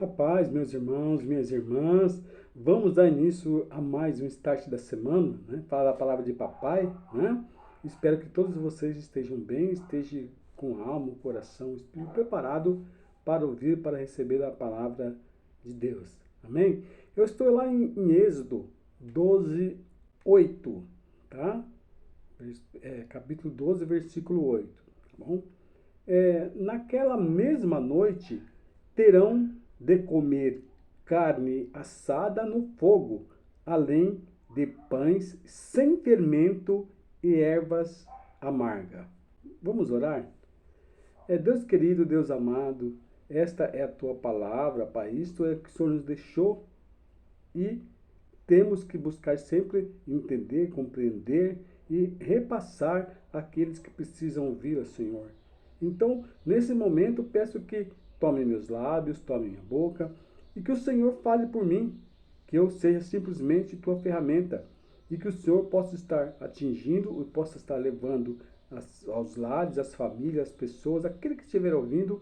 A paz, meus irmãos, minhas irmãs. Vamos dar início a mais um start da semana, né? Falar a palavra de papai, né? Espero que todos vocês estejam bem, estejam com a alma, o coração, o espírito preparado para ouvir, para receber a palavra de Deus. Amém? Eu estou lá em Êxodo 12, 8, tá? Capítulo 12, versículo 8, tá bom? Naquela mesma noite terão de comer carne assada no fogo, além de pães sem fermento e ervas amargas. Vamos orar? Deus querido, Deus amado, esta é a tua palavra, Pai. Isto é o que o Senhor nos deixou e temos que buscar sempre entender, compreender e repassar àqueles que precisam ouvir, Senhor. Então, nesse momento, peço que tome meus lábios, tome minha boca e que o Senhor fale por mim, que eu seja simplesmente tua ferramenta e que o Senhor possa estar atingindo e possa estar levando aos lares, às famílias, às pessoas, aquele que estiver ouvindo,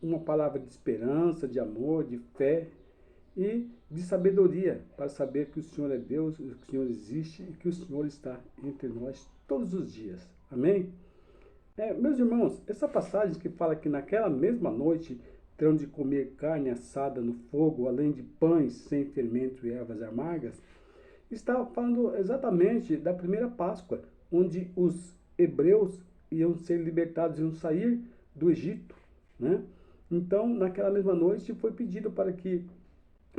uma palavra de esperança, de amor, de fé e de sabedoria, para saber que o Senhor é Deus, que o Senhor existe e que o Senhor está entre nós todos os dias. Amém? Meus irmãos, essa passagem que fala que naquela mesma noite terão de comer carne assada no fogo, além de pães sem fermento e ervas amargas, está falando exatamente da primeira Páscoa, onde os hebreus iam ser libertados, iam sair do Egito, né? Então, naquela mesma noite foi pedido para que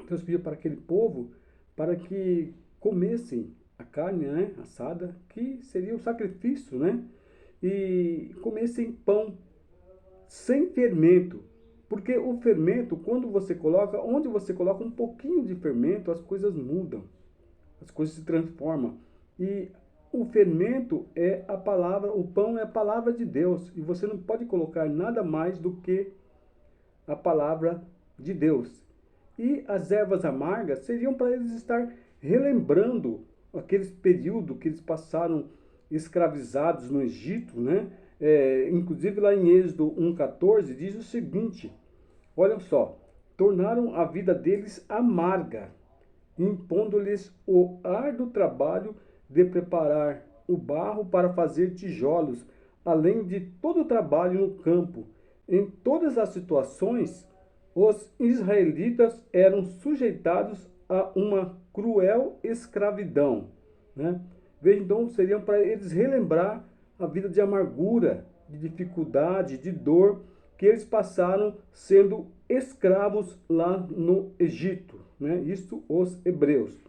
Deus pediu para aquele povo para que comessem a carne, né, assada, que seria o sacrifício, né? E comessem pão sem fermento. Porque o fermento, quando você coloca, onde você coloca um pouquinho de fermento, as coisas mudam, as coisas se transformam. E o fermento é a palavra, o pão é a palavra de Deus. E você não pode colocar nada mais do que a palavra de Deus. E as ervas amargas seriam para eles estar relembrando aqueles períodos que eles passaram escravizados no Egito, né? Inclusive lá em Êxodo 1,14 diz o seguinte, olha só, tornaram a vida deles amarga, impondo-lhes o árduo trabalho de preparar o barro para fazer tijolos, além de todo o trabalho no campo. Em todas as situações, os israelitas eram sujeitados a uma cruel escravidão, né? Veja, então, seriam para eles relembrar a vida de amargura, de dificuldade, de dor que eles passaram sendo escravos lá no Egito, né? Isto os hebreus.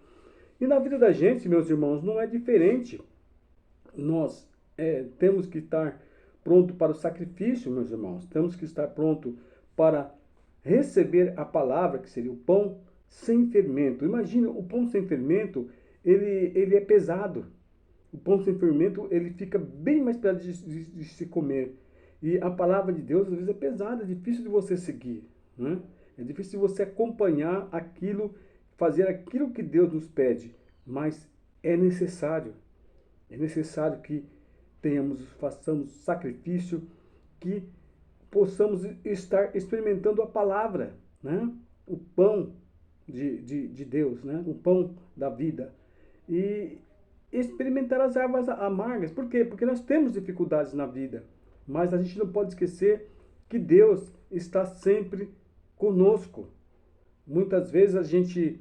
E na vida da gente, meus irmãos, não é diferente. Nós temos que estar pronto para o sacrifício, meus irmãos. Temos que estar pronto para receber a palavra, que seria o pão sem fermento. Imagina, o pão sem fermento, ele é pesado. O pão sem fermento, ele fica bem mais pesado de se comer. E a palavra de Deus, às vezes, é pesada, é difícil de você seguir, né? É difícil de você acompanhar aquilo, fazer aquilo que Deus nos pede. Mas é necessário. É necessário que façamos sacrifício, que possamos estar experimentando a palavra, né? O pão de Deus, né? O pão da vida. E experimentar as ervas amargas. Por quê? Porque nós temos dificuldades na vida. Mas a gente não pode esquecer que Deus está sempre conosco. Muitas vezes a gente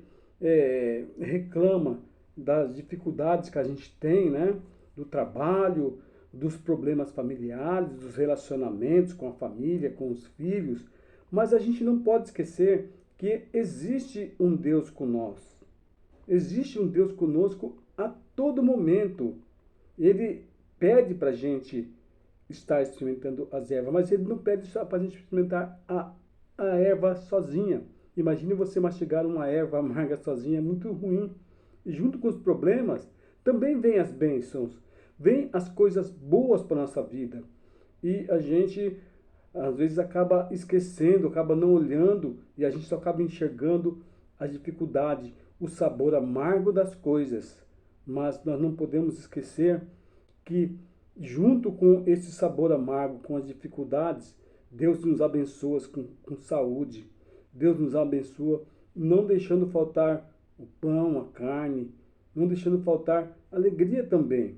reclama das dificuldades que a gente tem, né? Do trabalho, dos problemas familiares, dos relacionamentos com a família, com os filhos. Mas a gente não pode esquecer que existe um Deus conosco. Existe um Deus conosco a todo momento. Ele pede para a gente estar experimentando as ervas, mas ele não pede só para a gente experimentar a erva sozinha. Imagine você mastigar uma erva amarga sozinha, é muito ruim. E junto com os problemas, também vem as bênçãos, vem as coisas boas para a nossa vida. E a gente, às vezes, acaba esquecendo, acaba não olhando, e a gente só acaba enxergando as dificuldades, o sabor amargo das coisas. Mas nós não podemos esquecer que, junto com esse sabor amargo, com as dificuldades, Deus nos abençoa com saúde. Deus nos abençoa, não deixando faltar o pão, a carne, não deixando faltar alegria também.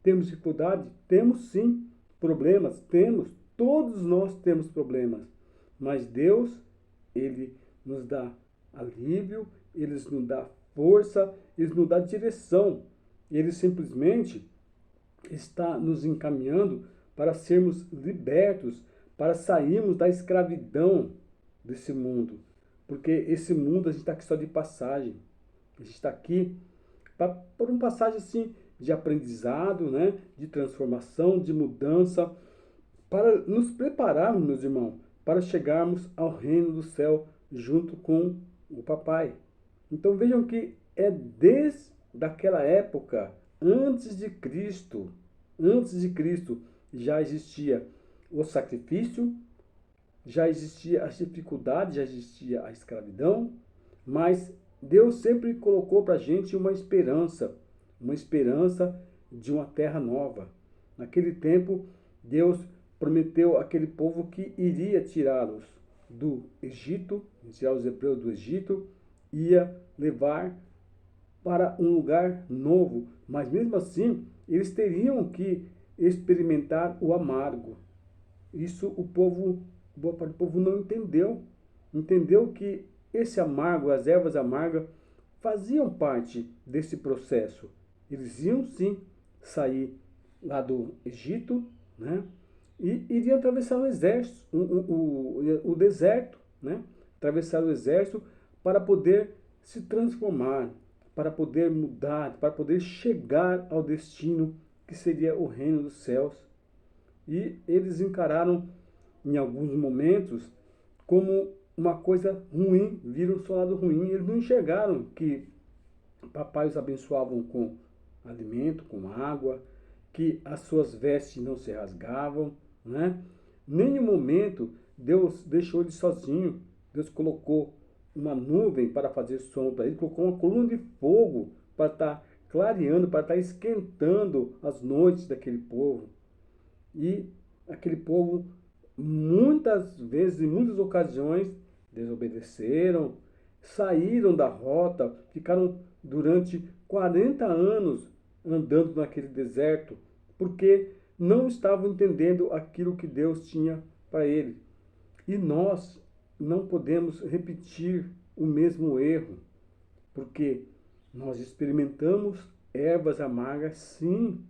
Temos dificuldade? Temos sim. Problemas? Temos. Todos nós temos problemas. Mas Deus, Ele nos dá alívio, Ele nos dá força, Ele nos dá direção. Ele simplesmente está nos encaminhando para sermos libertos, para sairmos da escravidão desse mundo. Porque esse mundo a gente está aqui só de passagem. A gente está aqui por uma passagem assim de aprendizado, né? De transformação, de mudança, para nos prepararmos, meus irmãos, para chegarmos ao reino do céu junto com o papai. Então vejam que é desde aquela época, antes de Cristo, já existia o sacrifício, já existia as dificuldades, já existia a escravidão, mas Deus sempre colocou para a gente uma esperança de uma terra nova. Naquele tempo, Deus prometeu àquele povo que iria tirá-los do Egito, tirar os hebreus do Egito, ia levar para um lugar novo, mas mesmo assim, eles teriam que experimentar o amargo. Isso boa parte do povo não entendeu. Entendeu que esse amargo, as ervas amargas, faziam parte desse processo. Eles iam sim sair lá do Egito, né? E iriam atravessar o exército, o deserto, né? Atravessar o exército para poder se transformar, para poder mudar, para poder chegar ao destino que seria o reino dos céus. E eles encararam, em alguns momentos, como uma coisa ruim, viram o seu lado ruim. Eles não enxergaram que papai os abençoavam com alimento, com água, que as suas vestes não se rasgavam, né? Nenhum momento Deus deixou ele sozinho. Deus colocou uma nuvem para fazer sombra para ele, colocou uma coluna de fogo para estar clareando, para estar esquentando as noites daquele povo. E aquele povo, muitas vezes, em muitas ocasiões, desobedeceram, saíram da rota, ficaram durante 40 anos andando naquele deserto, porque não estavam entendendo aquilo que Deus tinha para ele. E nós não podemos repetir o mesmo erro, porque nós experimentamos ervas amargas, sim,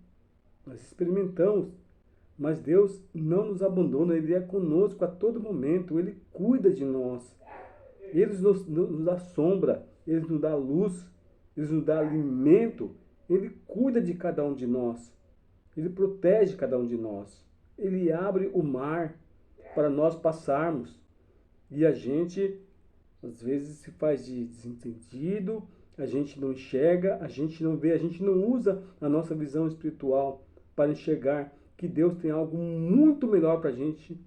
nós experimentamos, mas Deus não nos abandona, Ele é conosco a todo momento, Ele cuida de nós, Ele nos dá sombra, Ele nos dá luz, Ele nos dá alimento, Ele cuida de cada um de nós, Ele protege cada um de nós, Ele abre o mar para nós passarmos. E a gente, às vezes, se faz de desentendido, a gente não enxerga, a gente não vê, a gente não usa a nossa visão espiritual para enxergar que Deus tem algo muito melhor para a gente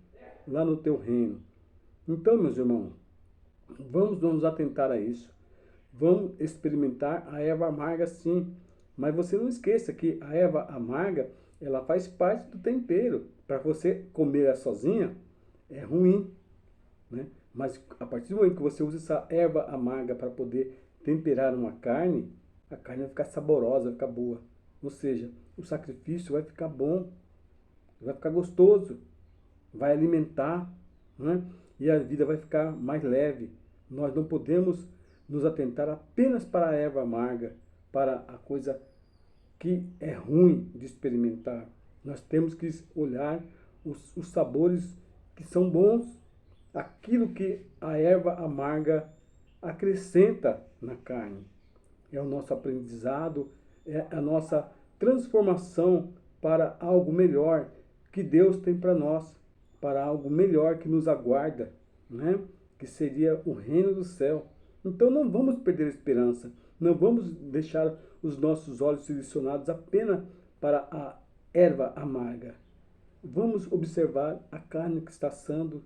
lá no teu reino. Então, meus irmãos, vamos nos atentar a isso. Vamos experimentar a erva amarga, sim. Mas você não esqueça que a erva amarga, ela faz parte do tempero. Para você comer ela sozinha, é ruim, né? Mas a partir do momento que você usa essa erva amarga para poder temperar uma carne, a carne vai ficar saborosa, vai ficar boa. Ou seja, o sacrifício vai ficar bom, vai ficar gostoso, vai alimentar, né? E a vida vai ficar mais leve. Nós não podemos nos atentar apenas para a erva amarga, para a coisa que é ruim de experimentar. Nós temos que olhar os sabores que são bons, aquilo que a erva amarga acrescenta na carne. É o nosso aprendizado, é a nossa transformação para algo melhor que Deus tem para nós, para algo melhor que nos aguarda, né? Que seria o reino do céu. Então não vamos perder a esperança, não vamos deixar os nossos olhos direcionados apenas para a erva amarga. Vamos observar a carne que está assando,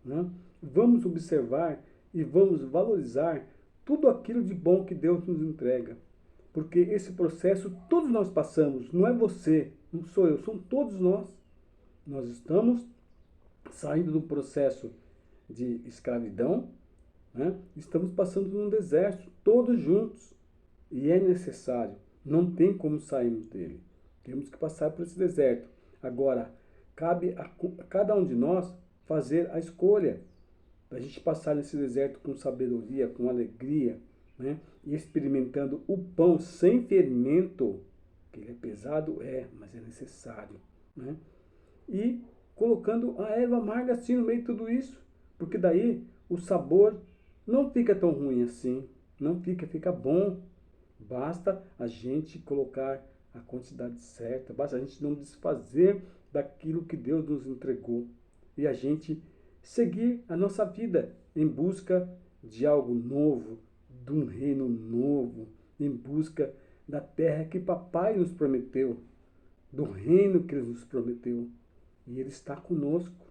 né? Vamos observar e vamos valorizar tudo aquilo de bom que Deus nos entrega. Porque esse processo todos nós passamos, não é você, não sou eu, são todos nós. Nós estamos saindo do processo de escravidão né? Estamos passando por um deserto, todos juntos, e é necessário, não tem como sairmos dele. Temos que passar por esse deserto. Agora, cabe a cada um de nós fazer a escolha da gente passar nesse deserto com sabedoria, com alegria, né? E experimentando o pão sem fermento, que ele é pesado, mas é necessário, né? E colocando a erva amarga assim no meio de tudo isso, porque daí o sabor não fica tão ruim assim, não fica, fica bom. Basta a gente colocar a quantidade certa, basta a gente não desfazer daquilo que Deus nos entregou e a gente seguir a nossa vida em busca de algo novo, de um reino novo, em busca da terra que papai nos prometeu, do reino que ele nos prometeu. E ele está conosco.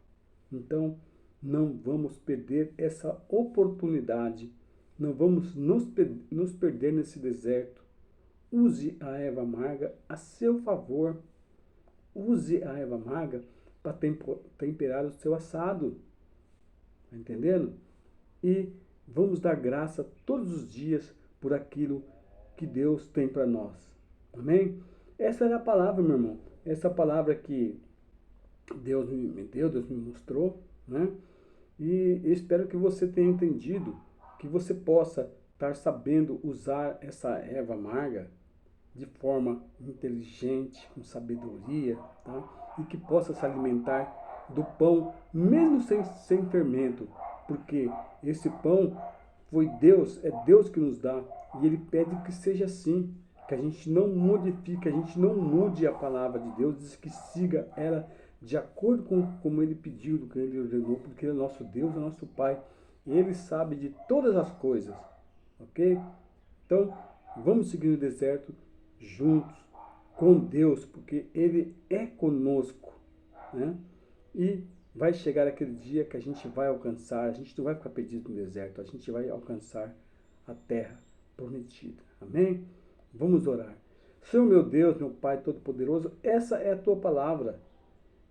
Então, não vamos perder essa oportunidade. Não vamos nos perder nesse deserto. Use a erva amarga a seu favor. Use a erva amarga para temperar o seu assado. Está entendendo? E vamos dar graça todos os dias por aquilo que Deus tem para nós. Amém? Essa é a palavra, meu irmão. Essa palavra que Deus me deu, Deus me mostrou, né? E espero que você tenha entendido, que você possa estar sabendo usar essa erva amarga de forma inteligente, com sabedoria, tá? E que possa se alimentar do pão, mesmo sem fermento, porque esse pão foi Deus, é Deus que nos dá, e Ele pede que seja assim, que a gente não modifique, a gente não mude a palavra de Deus, diz que siga ela de acordo com como Ele pediu, do que Ele ordenou, porque Ele é nosso Deus, é nosso Pai, Ele sabe de todas as coisas, ok? Então, vamos seguir no deserto juntos, com Deus, porque Ele é conosco, né? E vai chegar aquele dia que a gente vai alcançar, a gente não vai ficar perdido no deserto, a gente vai alcançar a terra prometida. Amém? Vamos orar. Senhor meu Deus, meu Pai Todo-Poderoso, essa é a Tua palavra.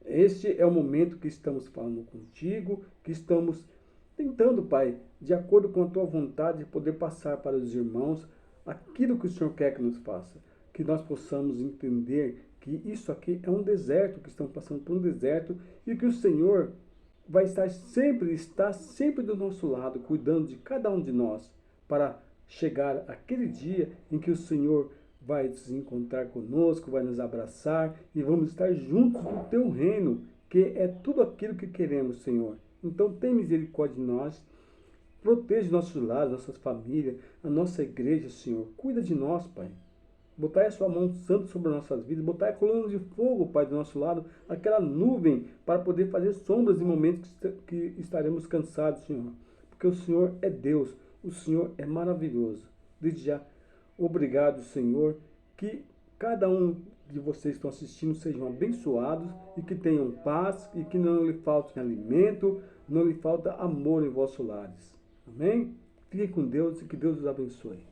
Este é o momento que estamos falando contigo, que estamos tentando, Pai, de acordo com a Tua vontade, poder passar para os irmãos aquilo que o Senhor quer que nos faça. Que nós possamos entender que isso aqui é um deserto, que estamos passando por um deserto e que o Senhor vai está sempre do nosso lado, cuidando de cada um de nós, para chegar aquele dia em que o Senhor vai se encontrar conosco, vai nos abraçar e vamos estar juntos no teu reino, que é tudo aquilo que queremos, Senhor. Então tem misericórdia de nós, protege nossos lares, nossas famílias, a nossa igreja, Senhor. Cuida de nós, Pai. Botai a sua mão santa sobre as nossas vidas, botai a coluna de fogo, Pai, do nosso lado, aquela nuvem, para poder fazer sombras em momentos que estaremos cansados, Senhor. Porque o Senhor é Deus, o Senhor é maravilhoso. Desde já, obrigado, Senhor, que cada um de vocês que estão assistindo sejam abençoados e que tenham paz e que não lhe falte alimento, não lhe falta amor em vossos lares. Amém? Fique com Deus e que Deus os abençoe.